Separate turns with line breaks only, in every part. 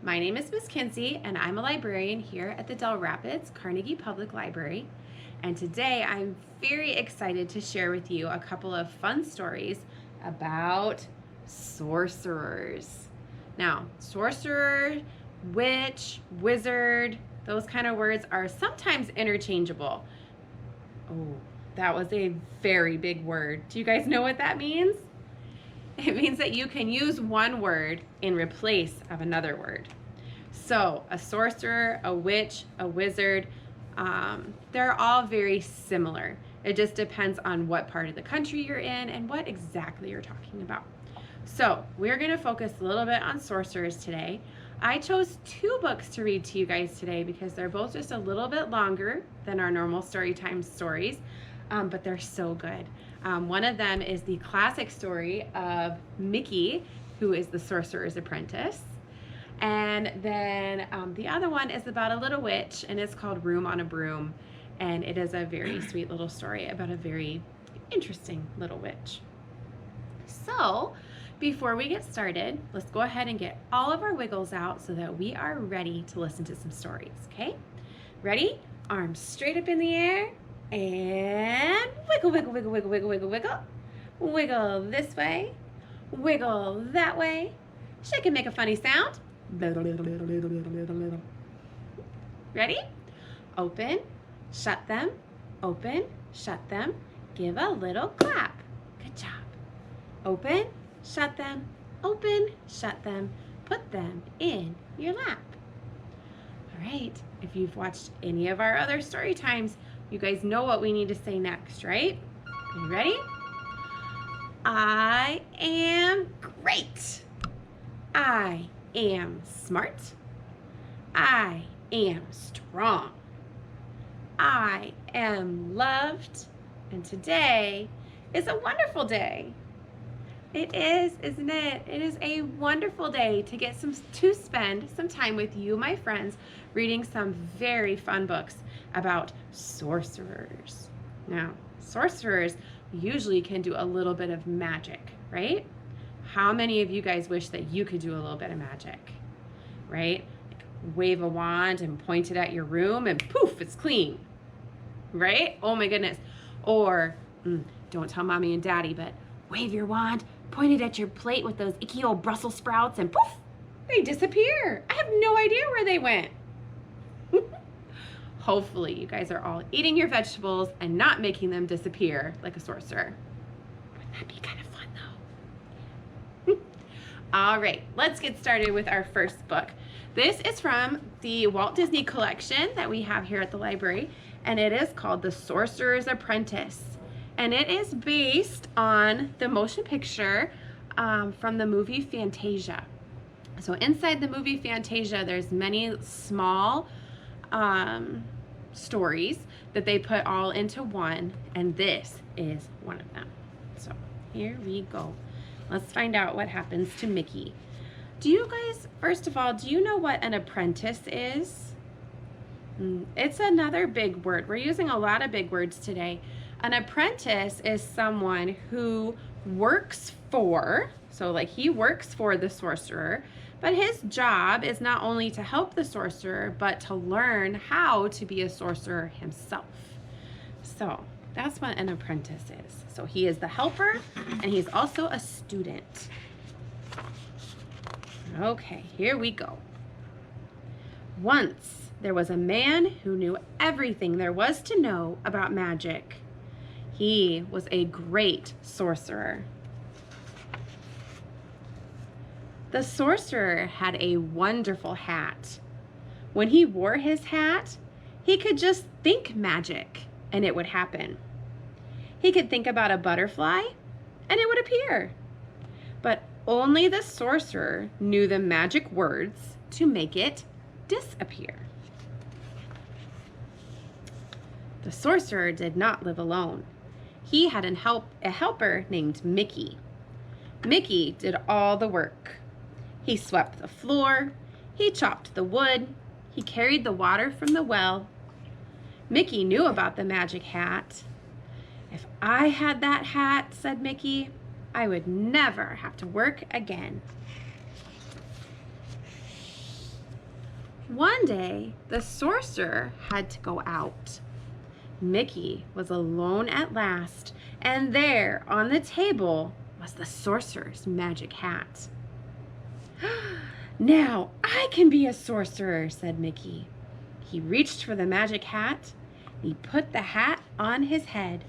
My name is Miss Kinsey, and I'm a librarian here at the Dell Rapids Carnegie Public Library. And today I'm very excited to share with you a couple of fun stories about sorcerers. Now, sorcerer, witch, wizard, those kind of words are sometimes interchangeable. Oh, that was a very big word. Do you guys know what that means? It means that you can use one word in replace of another word. So a sorcerer, a witch, a wizard, they're all very similar. It just depends on what part of the country you're in and what exactly you're talking about. So we're going to focus a little bit on sorcerers today. I chose two books to read to you guys today because they're both just a little bit longer than our normal storytime stories, but they're so good. One of them is the classic story of Mickey, who is the sorcerer's apprentice. And then the other one is about a little witch, and it's called Room on a Broom. And it is a very sweet little story about a very interesting little witch. So before we get started, let's go ahead and get all of our wiggles out so that we are ready to listen to some stories, okay? Ready? Arms straight up in the air and wiggle, wiggle, wiggle, wiggle, wiggle, wiggle, wiggle. Wiggle this way, wiggle that way. Shake and make a funny sound. Ready? Open, shut them, open, shut them. Give a little clap. Good job. Open, shut them, open, shut them. Put them in your lap. All right, if you've watched any of our other story times, you guys know what we need to say next, right? Are you ready? I am great. I am smart. I am strong. I am loved. And today is a wonderful day. It is, isn't it? It is a wonderful day to spend some time with you, my friends, reading some very fun books about sorcerers. Now, sorcerers usually can do a little bit of magic, right? How many of you guys wish that you could do a little bit of magic, right? Like wave a wand and point it at your room and poof, it's clean, right? Oh my goodness. Or, don't tell mommy and daddy, but wave your wand, point it at your plate with those icky old Brussels sprouts and poof, they disappear. I have no idea where they went. Hopefully you guys are all eating your vegetables and not making them disappear like a sorcerer. Wouldn't that be kind of fun though? All right, let's get started with our first book. This is from the Walt Disney collection that we have here at the library, and it is called The Sorcerer's Apprentice. And it is based on the motion picture from the movie Fantasia. So inside the movie Fantasia, there's many small stories that they put all into one, and this is one of them. So here we go. Let's find out what happens to Mickey. Do you guys, first of all, do you know what an apprentice is? It's another big word. We're using a lot of big words today. An apprentice is someone who works for, so like he works for the sorcerer, but his job is not only to help the sorcerer, but to learn how to be a sorcerer himself. So that's what an apprentice is. So he is the helper, and he's also a student. Okay, here we go. Once there was a man who knew everything there was to know about magic. He was a great sorcerer. The sorcerer had a wonderful hat. When he wore his hat, he could just think magic and it would happen. He could think about a butterfly and it would appear. But only the sorcerer knew the magic words to make it disappear. The sorcerer did not live alone. He had a helper named Mickey. Mickey did all the work. He swept the floor, he chopped the wood, he carried the water from the well. Mickey knew about the magic hat. If I had that hat, said Mickey, I would never have to work again. One day, the sorcerer had to go out. Mickey was alone at last, and there on the table was the sorcerer's magic hat. "Now I can be a sorcerer," said Mickey. He reached for the magic hat. He put the hat on his head.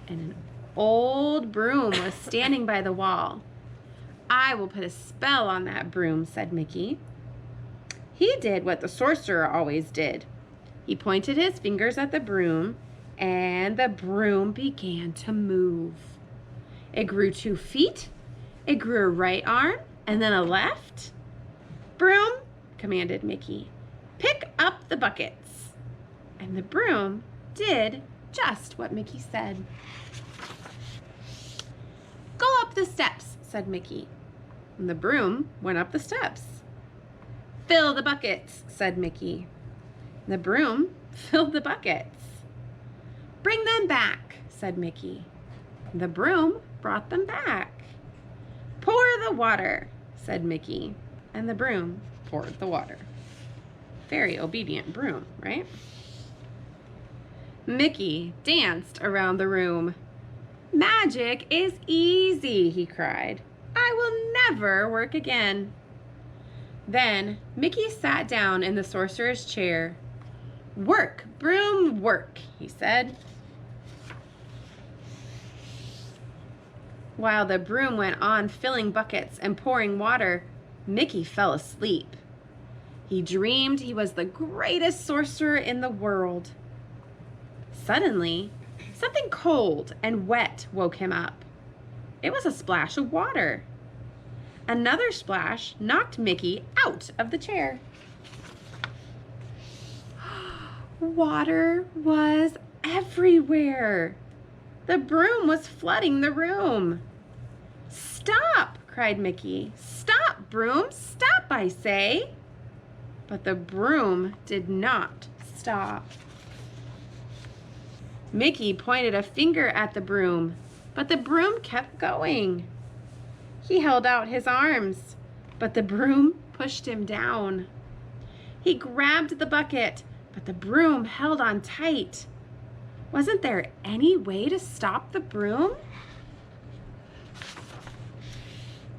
And an old broom was standing by the wall. "I will put a spell on that broom," said Mickey. He did what the sorcerer always did. He pointed his fingers at the broom, and the broom began to move. It grew 2 feet. It grew a right arm and then a left. "Broom," commanded Mickey, "pick up the buckets." And the broom did just what Mickey said. "Go up the steps," said Mickey. And the broom went up the steps. "Fill the buckets," said Mickey. The broom filled the buckets. "Bring them back," said Mickey. The broom brought them back. "Pour the water," said Mickey. And the broom poured the water. Very obedient broom, right? Mickey danced around the room. "Magic is easy," he cried. "I will never work again." Then Mickey sat down in the sorcerer's chair. "Work, broom, work," he said. While the broom went on filling buckets and pouring water, Mickey fell asleep. He dreamed he was the greatest sorcerer in the world. Suddenly, something cold and wet woke him up. It was a splash of water. Another splash knocked Mickey out of the chair. Water was everywhere. The broom was flooding the room. "Stop!" cried Mickey. "Stop, broom! Stop, I say!" But the broom did not stop. Mickey pointed a finger at the broom, but the broom kept going. He held out his arms, but the broom pushed him down. He grabbed the bucket, but the broom held on tight. Wasn't there any way to stop the broom?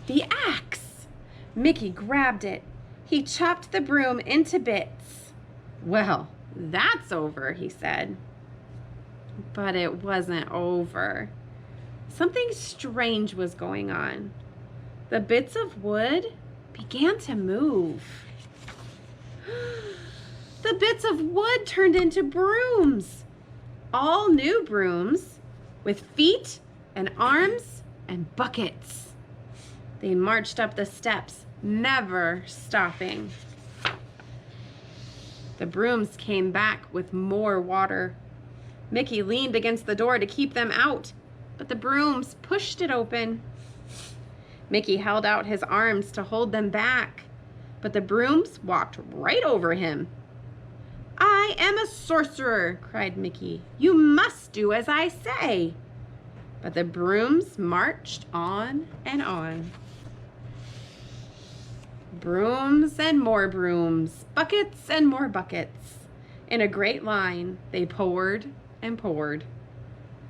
The axe! Mickey grabbed it. He chopped the broom into bits. "Well, that's over," he said. But it wasn't over. Something strange was going on. The bits of wood began to move. The bits of wood turned into brooms. All new brooms with feet and arms and buckets. They marched up the steps, never stopping. The brooms came back with more water. Mickey leaned against the door to keep them out, but the brooms pushed it open. Mickey held out his arms to hold them back, but the brooms walked right over him. "I am a sorcerer," cried Mickey. "You must do as I say." But the brooms marched on and on. Brooms and more brooms, buckets and more buckets. In a great line, they poured and poured.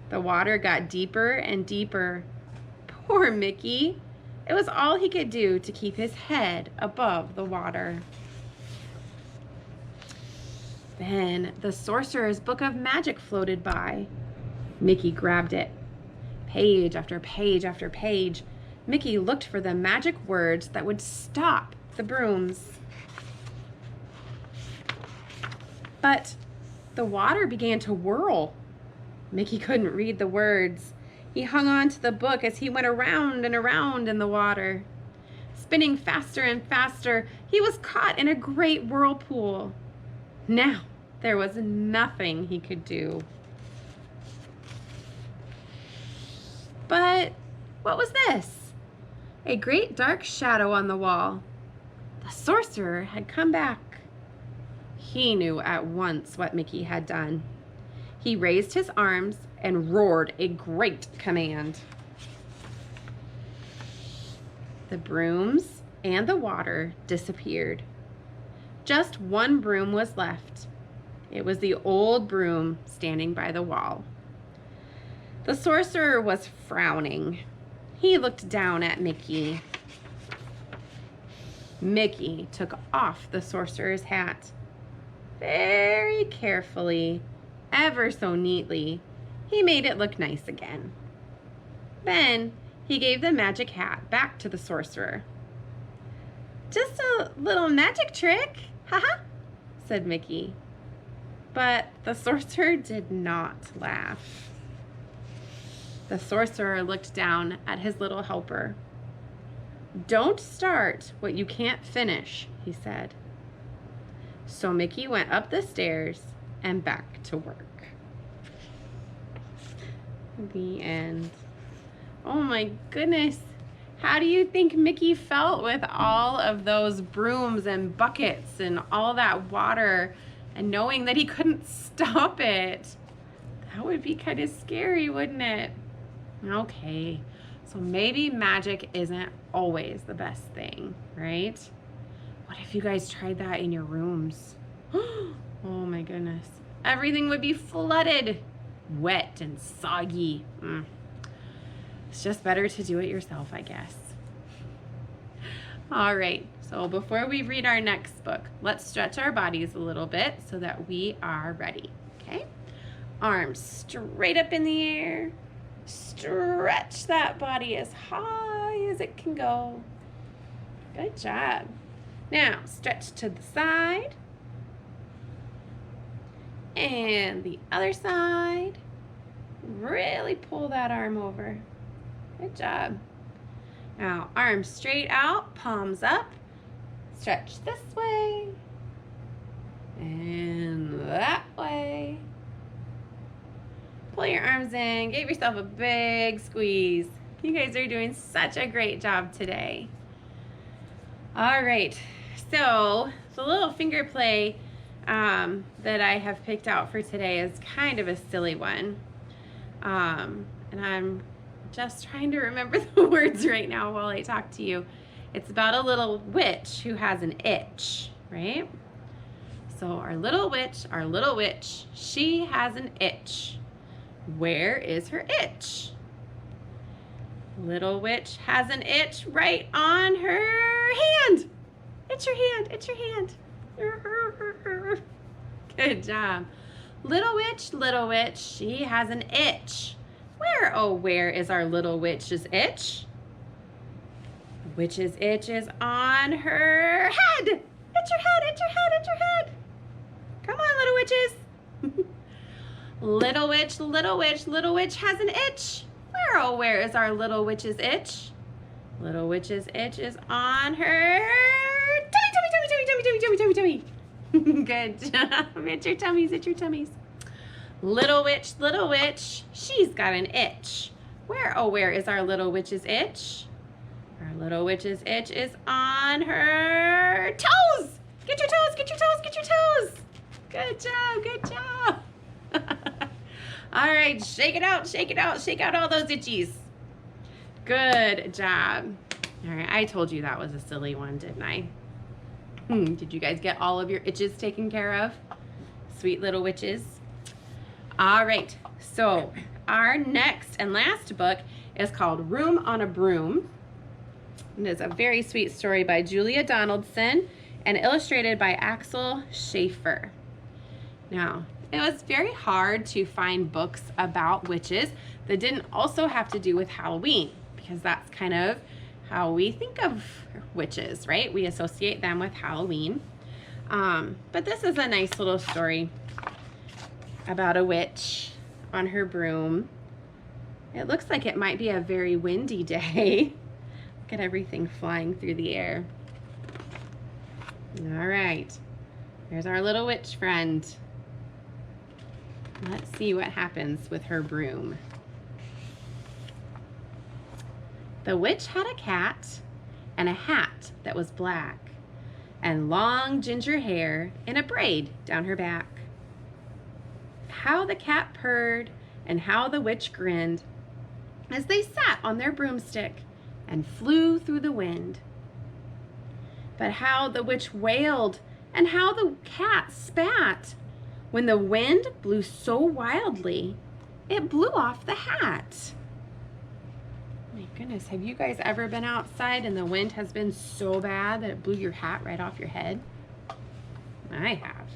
The water got deeper and deeper. Poor Mickey. It was all he could do to keep his head above the water. Then the sorcerer's book of magic floated by. Mickey grabbed it. Page after page after page, Mickey looked for the magic words that would stop the brooms. But the water began to whirl. Mickey couldn't read the words. He hung on to the book as he went around and around in the water. Spinning faster and faster, he was caught in a great whirlpool. Now there was nothing he could do. But what was this? A great dark shadow on the wall. The sorcerer had come back. He knew at once what Mickey had done. He raised his arms and roared a great command. The brooms and the water disappeared. Just one broom was left. It was the old broom standing by the wall. The sorcerer was frowning. He looked down at Mickey. Mickey took off the sorcerer's hat. Very carefully, ever so neatly, he made it look nice again. Then he gave the magic hat back to the sorcerer. "Just a little magic trick, haha," said Mickey. But the sorcerer did not laugh. The sorcerer looked down at his little helper. "Don't start what you can't finish," he said. So Mickey went up the stairs and back to work. The end. Oh my goodness. How do you think Mickey felt with all of those brooms and buckets and all that water and knowing that he couldn't stop it? That would be kind of scary, wouldn't it? Okay, so maybe magic isn't always the best thing, right? What if you guys tried that in your rooms? Oh my goodness. Everything would be flooded, wet and soggy. It's just better to do it yourself, I guess. All right, so before we read our next book, let's stretch our bodies a little bit so that we are ready, okay? Arms straight up in the air. Stretch that body as high as it can go. Good job. Now, stretch to the side. And the other side. Really pull that arm over. Good job. Now, arms straight out, palms up. Stretch this way. And that way. Pull your arms in. Give yourself a big squeeze. You guys are doing such a great job today. All right. So the little finger play that I have picked out for today is kind of a silly one. And I'm just trying to remember the words right now while I talk to you. It's about a little witch who has an itch, right? So our little witch, she has an itch. Where is her itch? Little witch has an itch right on her hand. It's your hand, it's your hand. Good job. Little witch, she has an itch. Where, oh, where is our little witch's itch? The witch's itch is on her head. It's your head, it's your head, it's your head. Come on, little witches. Little witch has an itch. Where, oh, where is our little witch's itch? Little witch's itch is on her tummy. Good job. It's your tummies, it's your tummies. Little witch, she's got an itch. Where, oh, where is our little witch's itch? Our little witch's itch is on her toes. Get your toes, get your toes, get your toes. Good job, good job. All right, shake it out, shake it out, shake out all those itchies. Good job. All right, I told you that was a silly one, didn't I? Did you guys get all of your itches taken care of? Sweet little witches. All right, so our next and last book is called Room on a Broom. It is a very sweet story by Julia Donaldson and illustrated by Axel Schaefer. Now, it was very hard to find books about witches that didn't also have to do with Halloween, because that's kind of how we think of witches, right? We associate them with Halloween. But this is a nice little story about a witch on her broom. It looks like it might be a very windy day. Look at everything flying through the air. All right, there's our little witch friend. Let's see what happens with her broom. The witch had a cat and a hat that was black and long ginger hair in a braid down her back. How the cat purred and how the witch grinned as they sat on their broomstick and flew through the wind. But how the witch wailed, and how the cat spat, when the wind blew so wildly, it blew off the hat. My goodness, have you guys ever been outside and the wind has been so bad that it blew your hat right off your head? I have.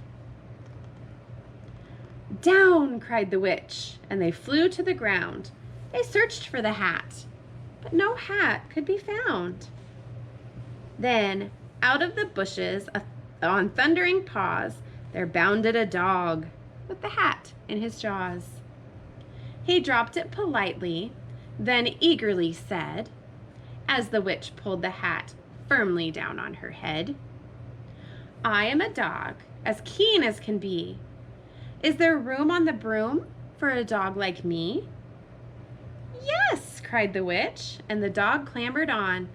Down, cried the witch, and they flew to the ground. They searched for the hat, but no hat could be found. Then, out of the bushes, on thundering paws, there bounded a dog with the hat in his jaws. He dropped it politely, then eagerly said, as the witch pulled the hat firmly down on her head, I am a dog, as keen as can be. Is there room on the broom for a dog like me? Yes, cried the witch, and the dog clambered on.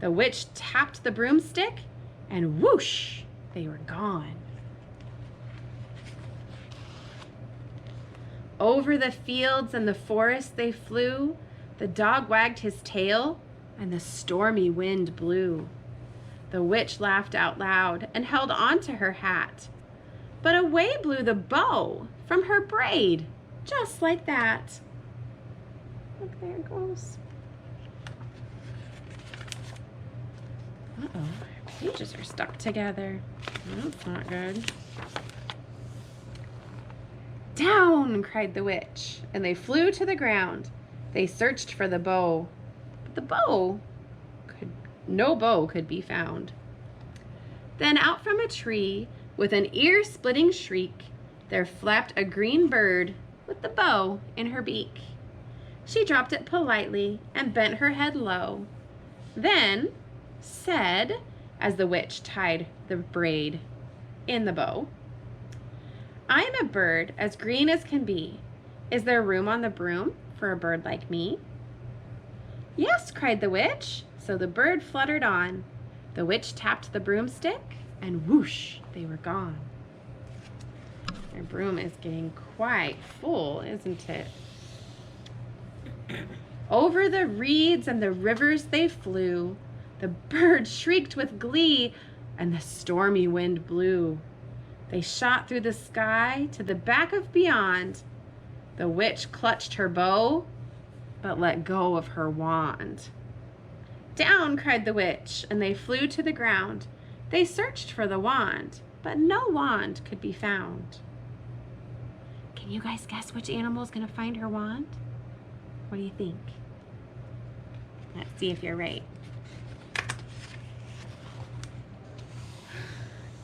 The witch tapped the broomstick, and whoosh, they were gone. Over the fields and the forest they flew. The dog wagged his tail, and the stormy wind blew. The witch laughed out loud and held on to her hat. But away blew the bow from her braid, just like that. Look, there it goes. Uh-oh, our pages are stuck together. That's not good. Down, cried the witch, and they flew to the ground. They searched for the bow, but no bow could be found. Then out from a tree, with an ear-splitting shriek, there flapped a green bird with the bow in her beak. She dropped it politely and bent her head low, then said, as the witch tied the braid in the bow, I am a bird as green as can be. Is there room on the broom for a bird like me? Yes, cried the witch. So the bird fluttered on. The witch tapped the broomstick, and whoosh, they were gone. Their broom is getting quite full, isn't it? Over the reeds and the rivers they flew. The bird shrieked with glee, and the stormy wind blew. They shot through the sky to the back of beyond. The witch clutched her bow, but let go of her wand. Down, cried the witch, and they flew to the ground. They searched for the wand, but no wand could be found. Can you guys guess which animal is going to find her wand? What do you think? Let's see if you're right.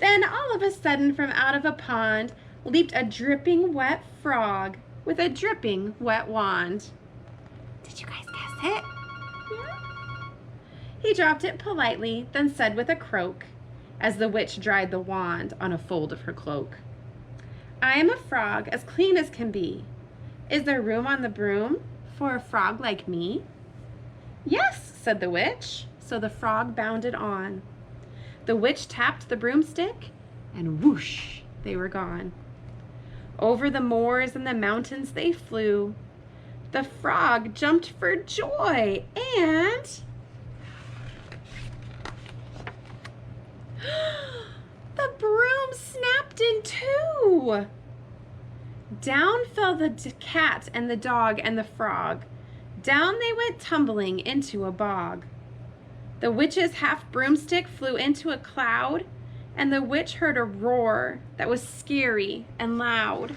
Then all of a sudden from out of a pond leaped a dripping wet frog with a dripping wet wand. Did you guys guess it? Yeah. He dropped it politely, then said with a croak, as the witch dried the wand on a fold of her cloak, I am a frog as clean as can be. Is there room on the broom for a frog like me? Yes, said the witch, so the frog bounded on. The witch tapped the broomstick, and whoosh, they were gone. Over the moors and the mountains they flew. The frog jumped for joy, and the broom snapped in two. Down fell the cat and the dog and the frog. Down they went tumbling into a bog. The witch's half broomstick flew into a cloud, and the witch heard a roar that was scary and loud.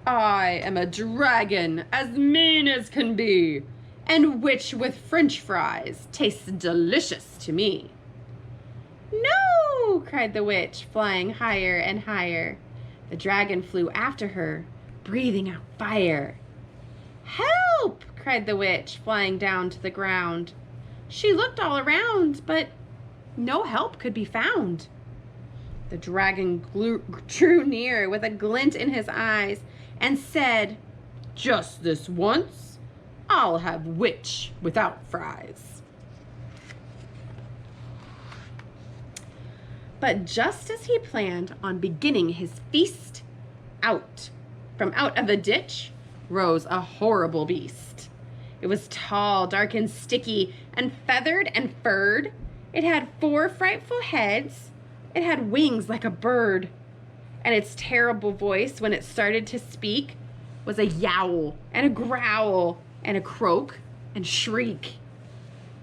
I am a dragon as mean as can be, and which with French fries tastes delicious to me. No, cried the witch, flying higher and higher. The dragon flew after her, breathing out fire. Help, cried the witch, flying down to the ground. She looked all around, but no help could be found. The dragon drew near with a glint in his eyes and said, just this once, I'll have witch without fries. But just as he planned on beginning his feast, from out of a ditch rose a horrible beast. It was tall, dark, and sticky, and feathered and furred. It had 4 frightful heads. It had wings like a bird. And its terrible voice, when it started to speak, was a yowl and a growl and a croak and shriek.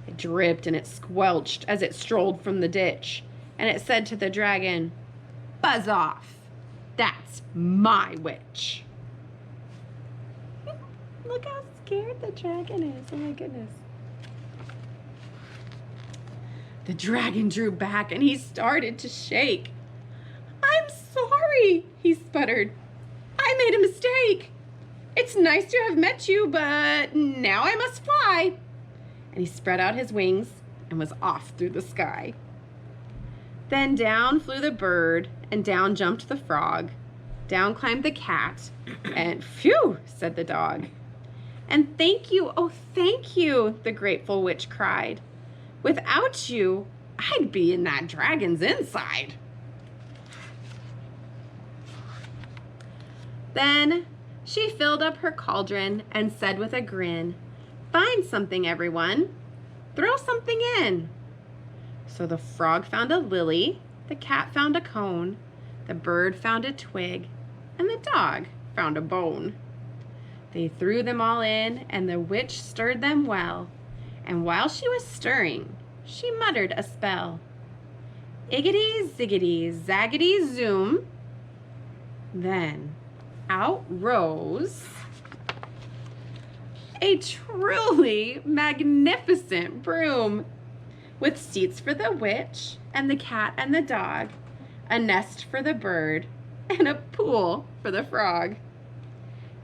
It dripped and it squelched as it strolled from the ditch. And it said to the dragon, "Buzz off. That's my witch." Look how scared the dragon is. Oh my goodness. The dragon drew back and he started to shake. "I'm sorry," he sputtered. "I made a mistake. It's nice to have met you, but now I must fly." And he spread out his wings and was off through the sky. Then down flew the bird, and down jumped the frog. Down climbed the cat, and phew, said the dog. "And thank you, oh thank you," the grateful witch cried. "Without you, I'd be in that dragon's inside." Then she filled up her cauldron and said with a grin, "Find something, everyone. Throw something in." So the frog found a lily, the cat found a cone, the bird found a twig, and the dog found a bone. They threw them all in, and the witch stirred them well. And while she was stirring, she muttered a spell. Iggity, ziggity, zaggity, zoom. Then out rose a truly magnificent broom, with seats for the witch and the cat and the dog, a nest for the bird, and a pool for the frog.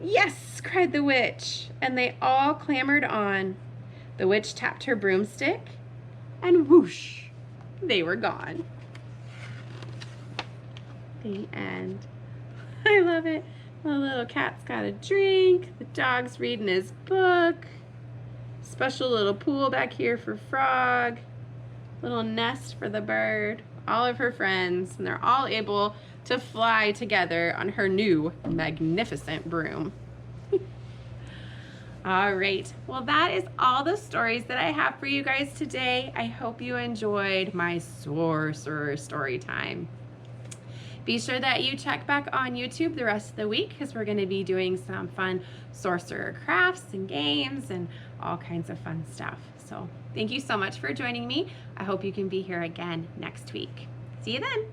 "Yes," cried the witch, and they all clambered on. The witch tapped her broomstick, and whoosh, they were gone. The end. I love it. The little cat's got a drink, the dog's reading his book, special little pool back here for Frog, little nest for the bird, all of her friends, and they're all able to fly together on her new magnificent broom. All right, well that is all the stories that I have for you guys today. I hope you enjoyed my Sorcerer story time. Be sure that you check back on YouTube the rest of the week, because we're going to be doing some fun sorcerer crafts and games and all kinds of fun stuff. So thank you so much for joining me. I hope you can be here again next week. See you then.